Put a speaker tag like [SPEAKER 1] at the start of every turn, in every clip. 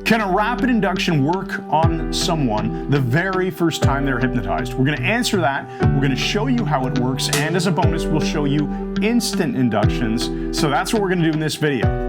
[SPEAKER 1] Can a rapid induction work on someone the very first time they're hypnotized? We're going to answer that. We're going to show you how it works, and as a bonus, we'll show you instant inductions. So that's what we're going to do in this video.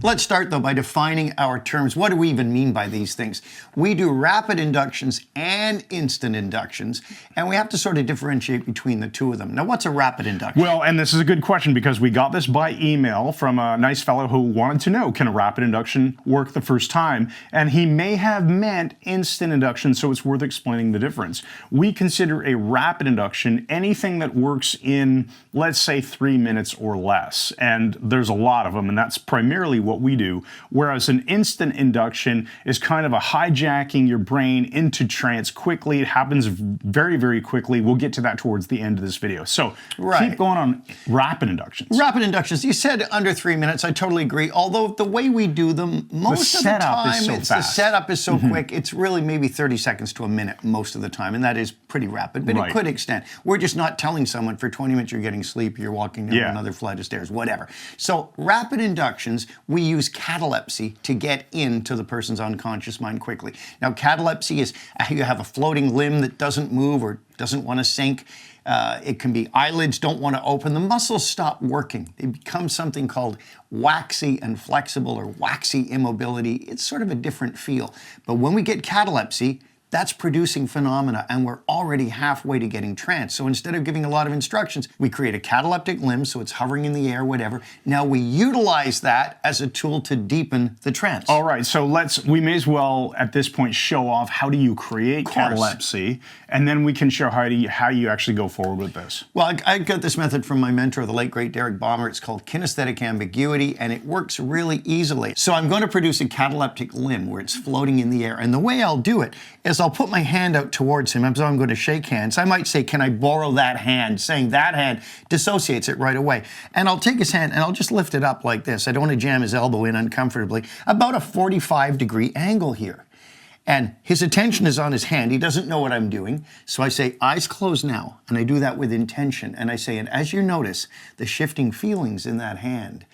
[SPEAKER 2] Let's start, though, by defining our terms. What do we even mean by these things? We do rapid inductions and instant inductions, and we have to sort of differentiate between the two of them. Now, what's a rapid induction?
[SPEAKER 1] Well, and this is a good question because we got this by email from a nice fellow who wanted to know, can a rapid induction work the first time? And he may have meant instant induction, so it's worth explaining the difference. We consider a rapid induction anything that works in, let's say, 3 minutes or less. And there's a lot of them, and that's primarily what we do, whereas an instant induction is kind of a hijacking your brain into trance quickly. It happens very, very quickly. We'll get to that towards the end of this video. So keep going on rapid inductions.
[SPEAKER 2] Rapid inductions. You said under 3 minutes. I totally agree. Although the way we do them, most of the time, the setup is so quick, it's really maybe 30 seconds to a minute most of the time, and that is pretty rapid, but it could extend. We're just not telling someone for 20 minutes you're getting sleepy, you're walking down another flight of stairs, whatever. So rapid inductions, we use catalepsy to get into the person's unconscious mind quickly. Now, catalepsy is you have a floating limb that doesn't move or doesn't want to sink. It can be eyelids don't want to open. The muscles stop working. They become something called waxy and flexible or waxy immobility. It's sort of a different feel. But when we get catalepsy, that's producing phenomena, and we're already halfway to getting trance. So instead of giving a lot of instructions, we create a cataleptic limb, so it's hovering in the air, whatever. Now we utilize that as a tool to deepen the trance.
[SPEAKER 1] All right, so we may as well at this point show off how do you create catalepsy, and then we can show how you actually go forward with this.
[SPEAKER 2] Well, I got this method from my mentor, the late great Derek Balmer. It's called kinesthetic ambiguity, and it works really easily. So I'm going to produce a cataleptic limb where it's floating in the air, and the way I'll do it is I'll put my hand out towards him as I'm going to shake hands. I might say, can I borrow that hand? Saying that hand dissociates it right away. And I'll take his hand and I'll just lift it up like this. I don't want to jam his elbow in uncomfortably. About a 45-degree angle here. And his attention is on his hand. He doesn't know what I'm doing. So I say, eyes closed now. And I do that with intention. And I say, and as you notice the shifting feelings in that hand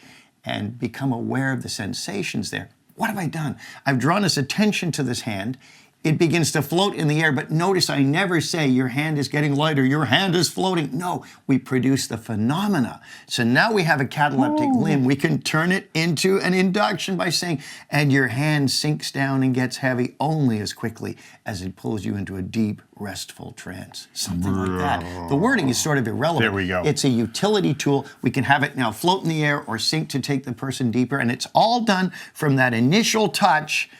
[SPEAKER 2] and become aware of the sensations there, what have I done? I've drawn his attention to this hand. It begins to float in the air, but notice I never say your hand is getting lighter, your hand is floating. No, we produce the phenomena. So now we have a cataleptic limb. We can turn it into an induction by saying, and your hand sinks down and gets heavy only as quickly as it pulls you into a deep, restful trance. Something like that. The wording is sort of irrelevant.
[SPEAKER 1] There we go.
[SPEAKER 2] It's a utility tool. We can have it now float in the air or sink to take the person deeper, and it's all done from that initial touch,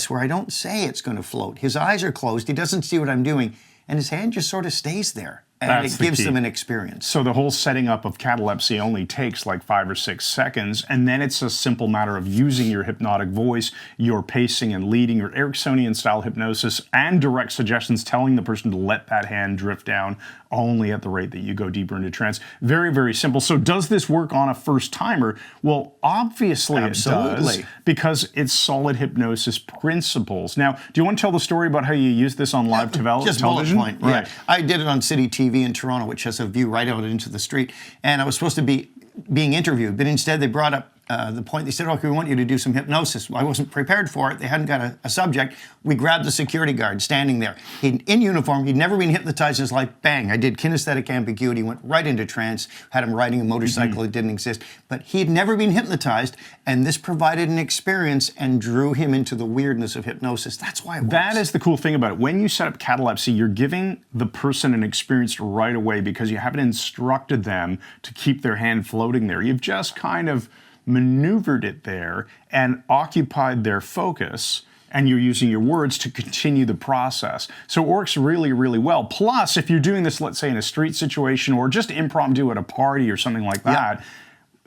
[SPEAKER 2] where I don't say it's going to float. His eyes are closed, he doesn't see what I'm doing, and his hand just sort of stays there. And it gives them an experience.
[SPEAKER 1] So the whole setting up of catalepsy only takes like 5 or 6 seconds, and then it's a simple matter of using your hypnotic voice, your pacing and leading, your Ericksonian-style hypnosis, and direct suggestions telling the person to let that hand drift down only at the rate that you go deeper into trance. Very, very simple. So does this work on a first-timer? Well, obviously it does, because it's solid hypnosis principles. Now, do you want to tell the story about how you use this on live television?
[SPEAKER 2] Just bullet point, right. Yeah. I did it on City TV in Toronto, which has a view right out into the street, and I was supposed to be being interviewed, but instead they brought up the point. They said, okay, we want you to do some hypnosis. I wasn't prepared for it. They hadn't got a subject. We grabbed the security guard standing there. In uniform, he'd never been hypnotized in his life. Bang, I did kinesthetic ambiguity, went right into trance, had him riding a motorcycle that didn't exist. But he'd never been hypnotized, and this provided an experience and drew him into the weirdness of hypnosis. That's why it works.
[SPEAKER 1] That is the cool thing about it. When you set up catalepsy, you're giving the person an experience right away because you haven't instructed them to keep their hand floating there. You've just kind of maneuvered it there and occupied their focus, and you're using your words to continue the process. So it works really, really well. Plus, if you're doing this, let's say in a street situation or just impromptu at a party or something like that,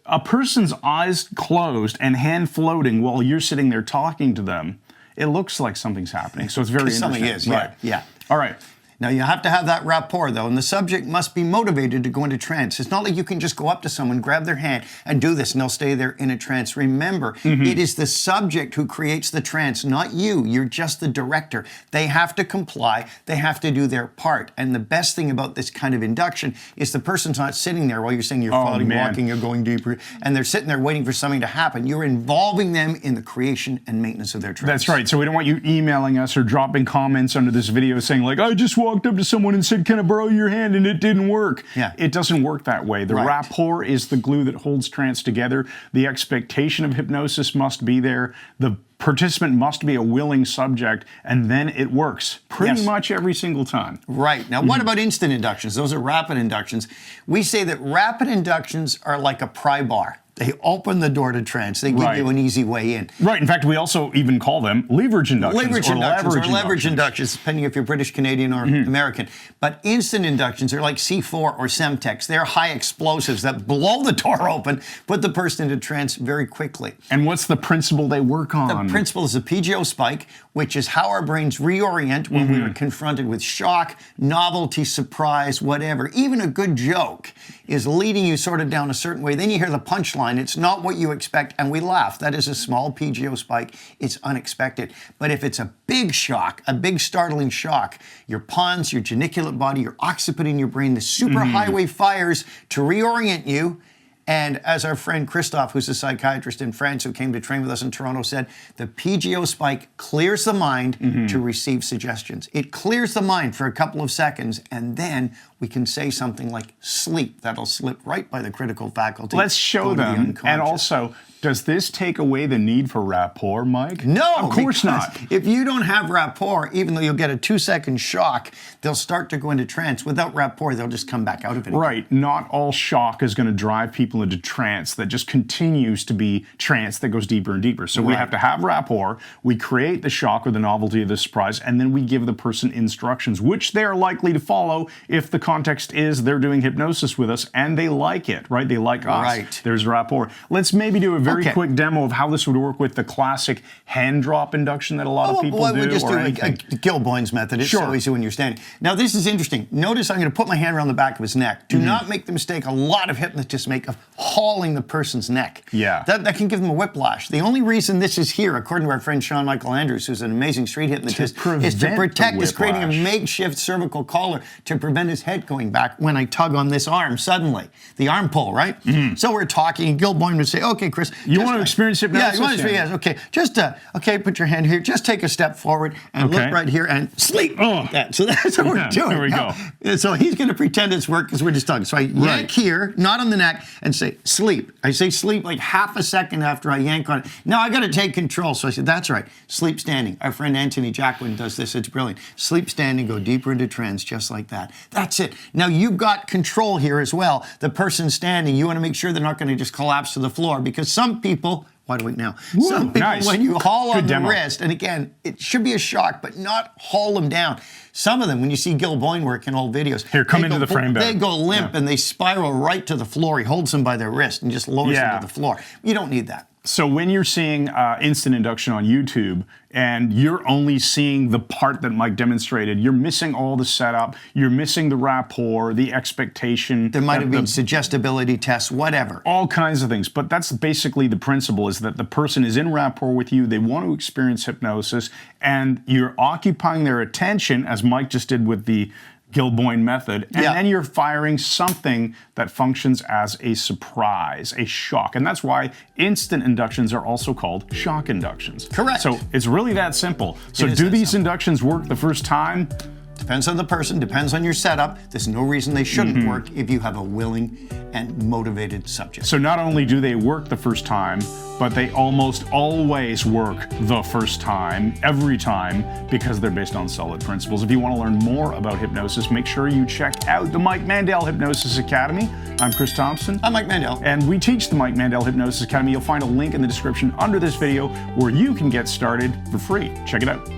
[SPEAKER 1] a person's eyes closed and hand floating while you're sitting there talking to them, it looks like something's happening. So it's very interesting.
[SPEAKER 2] Something is,
[SPEAKER 1] right.
[SPEAKER 2] Yeah.
[SPEAKER 1] All right.
[SPEAKER 2] Now you have to have that rapport though, and the subject must be motivated to go into trance. It's not like you can just go up to someone, grab their hand, and do this, and they'll stay there in a trance. Remember, it is the subject who creates the trance, not you. You're just the director. They have to comply. They have to do their part. And the best thing about this kind of induction is the person's not sitting there while you're saying you're floating, walking, you're going deeper, and they're sitting there waiting for something to happen. You're involving them in the creation and maintenance of their trance.
[SPEAKER 1] That's right. So we don't want you emailing us or dropping comments under this video saying like, I just walked up to someone and said, can I borrow your hand? And it didn't work.
[SPEAKER 2] Yeah.
[SPEAKER 1] It doesn't work that way. The rapport is the glue that holds trance together. The expectation of hypnosis must be there. The participant must be a willing subject, and then it works pretty much every single time.
[SPEAKER 2] Right. Now, what about instant inductions? Those are rapid inductions. We say that rapid inductions are like a pry bar. They open the door to trance. They give you an easy way in.
[SPEAKER 1] Right. In fact, we also even call them leverage inductions.
[SPEAKER 2] Leverage inductions, depending if you're British, Canadian, or American. But instant inductions are like C4 or Semtex. They're high explosives that blow the door open, put the person into trance very quickly.
[SPEAKER 1] And what's the principle they work on?
[SPEAKER 2] The principle is a PGO spike, which is how our brains reorient when we are confronted with shock, novelty, surprise, whatever. Even a good joke is leading you sort of down a certain way. Then you hear the punchline. It's not what you expect, and we laugh. That is a small PGO spike. It's unexpected. But if it's a big shock, a big startling shock, your pons, your geniculate body, your occiput in your brain, the superhighway fires to reorient you. And as our friend Christophe, who's a psychiatrist in France who came to train with us in Toronto, said, the PGO spike clears the mind to receive suggestions. It clears the mind for a couple of seconds, and then we can say something like sleep. That'll slip right by the critical faculty.
[SPEAKER 1] Let's show them. And also, does this take away the need for rapport, Mike?
[SPEAKER 2] No,
[SPEAKER 1] of course not.
[SPEAKER 2] If you don't have rapport, even though you'll get a 2-second shock, they'll start to go into trance. Without rapport, they'll just come back out of it.
[SPEAKER 1] Right. Not all shock is going to drive people into trance that just continues to be trance that goes deeper and deeper. So we have to have rapport. We create the shock or the novelty of the surprise, and then we give the person instructions, which they're likely to follow if the context is they're doing hypnosis with us and they like it, right? They like us.
[SPEAKER 2] Right.
[SPEAKER 1] There's rapport. Let's maybe do a very quick demo of how this would work with the classic hand drop induction that a lot of people do.
[SPEAKER 2] We'll just do a Gilboin's method. It's so easy when you're standing. Now, this is interesting. Notice I'm going to put my hand around the back of his neck. Do not make the mistake a lot of hypnotists make of hauling the person's neck.
[SPEAKER 1] Yeah.
[SPEAKER 2] That can give them a whiplash. The only reason this is here, according to our friend Sean Michael Andrews, who's an amazing street hypnotist, is to protect, is creating a makeshift cervical collar to prevent his head going back when I tug on this arm suddenly. The arm pull, right? So we're talking, and Gilboin would say, okay, Chris.
[SPEAKER 1] You want to experience hypnosis?
[SPEAKER 2] Yeah, you want to experience, okay. Just, okay, put your hand here. Just take a step forward and look right here and sleep. So that's what we're doing.
[SPEAKER 1] There we go.
[SPEAKER 2] So he's going to pretend it's work because we're just talking. So I yank here, not on the neck, and say, sleep. I say sleep like half a second after I yank on it. Now I got to take control. So I said, that's right. Sleep standing. Our friend Anthony Jacquin does this. It's brilliant. Sleep standing, go deeper into trance, just like that. That's it. Now you've got control here as well. The person standing, you want to make sure they're not going to just collapse to the floor, because some people, wide awake now. Some people, when you haul on the wrist, and again, it should be a shock, but not haul them down. Some of them, when you see Gilboin work in old videos,
[SPEAKER 1] here, come into the frame better.
[SPEAKER 2] They go limp and they spiral right to the floor. He holds them by their wrist and just lowers them to the floor. You don't need that.
[SPEAKER 1] So when you're seeing instant induction on YouTube and you're only seeing the part that Mike demonstrated, you're missing all the setup, you're missing the rapport, the expectation.
[SPEAKER 2] There might have been suggestibility tests, whatever.
[SPEAKER 1] All kinds of things. But that's basically the principle, is that the person is in rapport with you, they want to experience hypnosis, and you're occupying their attention, as Mike just did with the Gilboin method, and then you're firing something that functions as a surprise, a shock. And that's why instant inductions are also called shock inductions.
[SPEAKER 2] Correct.
[SPEAKER 1] So it's really that simple. So do these inductions work the first time?
[SPEAKER 2] Depends on the person, depends on your setup. There's no reason they shouldn't work if you have a willing and motivated subject.
[SPEAKER 1] So not only do they work the first time, but they almost always work the first time, every time, because they're based on solid principles. If you want to learn more about hypnosis, make sure you check out the Mike Mandel Hypnosis Academy. I'm Chris Thompson.
[SPEAKER 2] I'm Mike Mandel.
[SPEAKER 1] And we teach the Mike Mandel Hypnosis Academy. You'll find a link in the description under this video where you can get started for free. Check it out.